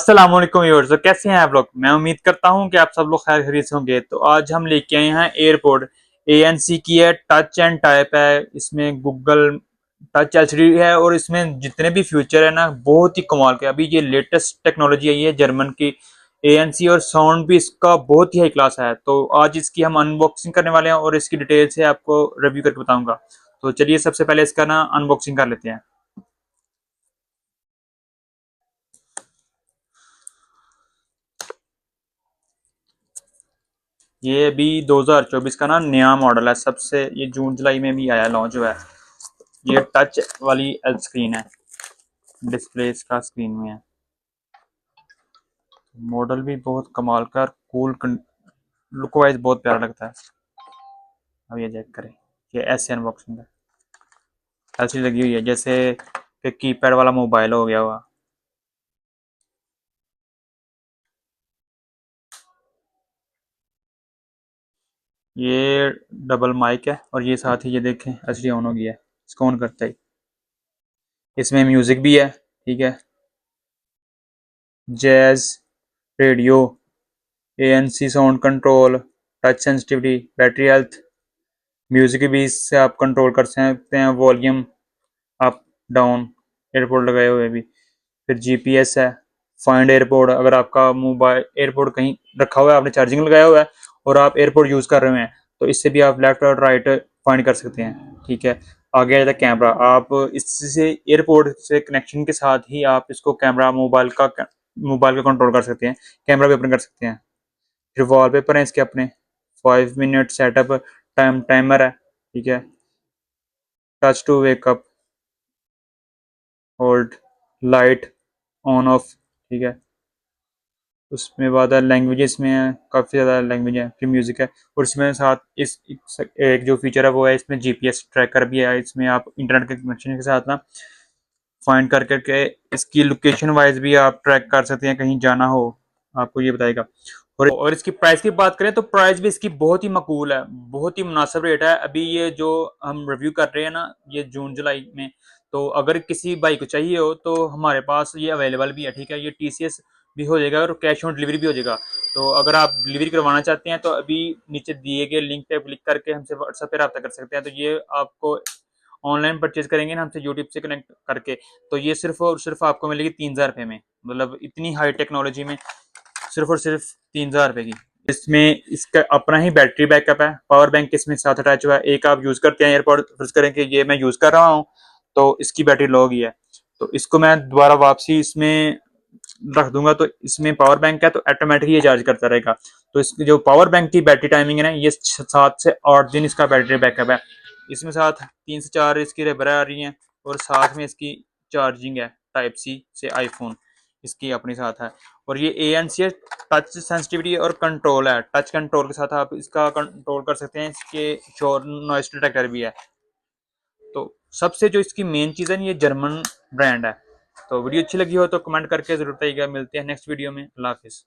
अस्सलाम वालेकुम व्यूअर्स। तो कैसे हैं आप लोग? मैं उम्मीद करता हूं कि आप सब लोग खैर खैरियत से होंगे। तो आज हम लेके आए हैं एयरपोर्ट ANC की है, टच एंड टाइप है। इसमें गूगल टच एलसीडी है और इसमें जितने भी फीचर है ना बहुत ही कमाल के। अभी ये लेटेस्ट टेक्नोलॉजी आई है जर्मन की ANC, और साउंड भी इसका बहुत ही हाई क्लास है। तो आज इसकी हम अनबॉक्सिंग करने वाले हैं और इसकी डिटेल से आपको रिव्यू करके बताऊंगा। तो चलिए सबसे पहले इसका ना अनबॉक्सिंग कर लेते हैं। ये अभी 2024 का ना नया मॉडल है। सबसे ये जून जुलाई में भी आया, लॉन्च हुआ है। ये टच वाली एल स्क्रीन है, डिस्प्ले इसका स्क्रीन में है। मॉडल भी बहुत कमाल का, कूल, लुक वाइज बहुत प्यारा लगता है। अब ये चेक करें, ये ऐसे अनबॉक्सिंग है। ऐसी लगी हुई है जैसे कि कीपैड वाला मोबाइल हो गया हुआ। ये डबल माइक है और ये साथ ही ये देखें एचडी ऑन हो गया है। इसको ऑन करते ही इसमें म्यूजिक भी है, ठीक है। Jazz, radio, ANC sound control, touch sensitivity, battery health, music भी इससे आप कंट्रोल कर सकते हैं, वॉल्यूम अप डाउन, एयरपोर्ट लगाए हुए भी। फिर GPS है, फाइंड एयरपोर्ट। अगर आपका मोबाइल एयरपोर्ट कहीं रखा हुआ है, आपने चार्जिंग लगाया हुआ है और आप एयरपोर्ट यूज़ कर रहे हैं, तो इससे भी आप लेफ्ट और राइट फाइंड कर सकते हैं, ठीक है। आगे आ जाता है कैमरा। आप इससे एयरपोर्ट से कनेक्शन के साथ ही आप इसको कैमरा मोबाइल का कंट्रोल कर सकते हैं, कैमरा भी ओपन कर सकते हैं। फिर वॉलपेपर है इसके अपने, 5 मिनट सेटअप टाइमर है, ठीक है। Touch to wake up, hold, light on off, ठीक है। उसमें बाद लैंग्वेजेस में है, काफ़ी ज़्यादा लैंग्वेज है। फिर म्यूज़िक है और इसमें साथ एक जो फीचर है वो है, इसमें GPS ट्रैकर भी है। इसमें आप इंटरनेट के कनेक्शन के साथ ना फाइंड कर करके इसकी लोकेशन वाइज भी आप ट्रैक कर सकते हैं, कहीं जाना हो आपको ये बताएगा। और इसकी प्राइस की बात करें तो प्राइस भी इसकी बहुत ही मकबूल है, बहुत ही मुनासिब रेट है। अभी ये जो हम रिव्यू कर रहे हैं ना, ये जून जुलाई में, तो अगर किसी भाई को चाहिए हो तो हमारे पास ये अवेलेबल भी है, ठीक है। ये TCS भी हो जाएगा और कैश ऑन डिलीवरी भी हो जाएगा। तो अगर आप डिलीवरी करवाना चाहते हैं तो अभी नीचे दिए गए लिंक पे क्लिक करके हमसे व्हाट्सएप पे रब्ता कर सकते हैं। तो ये आपको ऑनलाइन परचेज करेंगे ना हमसे यूट्यूब से कनेक्ट करके, तो ये सिर्फ और सिर्फ आपको मिलेगी 3000 रुपये में। मतलब इतनी हाई टेक्नोलॉजी में सिर्फ और सिर्फ 3000 रुपये की। इसमें इसका अपना ही बैटरी बैकअप है, पावर बैंक इसमें साथ अटैच हुआ है। एक आप यूज़ करते हैं एयरपॉड, फर्ज करें कि ये मैं यूज़ कर रहा हूँ तो इसकी बैटरी लो गई है, तो इसको मैं दोबारा वापसी इसमें रख दूंगा तो इसमें पावर बैंक है तो ऑटोमेटिक ये चार्ज करता रहेगा। तो इसकी जो पावर बैंक की बैटरी टाइमिंग है ना, ये 7 से 8 दिन इसका बैटरी बैकअप है। इसमें साथ 3 से 4 इसकी रबर आ रही हैं और साथ में इसकी चार्जिंग है टाइप C से आईफोन, इसकी अपनी साथ है। और ये ANC टच सेंसिटिविटी और कंट्रोल है, टच कंट्रोल के साथ आप इसका कंट्रोल कर सकते हैं। इसके शोर नॉइस डिटेक्टर भी है। तो सबसे जो इसकी मेन चीज़ है, ये जर्मन ब्रांड है। तो वीडियो अच्छी लगी हो तो कमेंट करके जरूर बताइएगा। मिलते हैं नेक्स्ट वीडियो में। अल्लाह हाफिज़।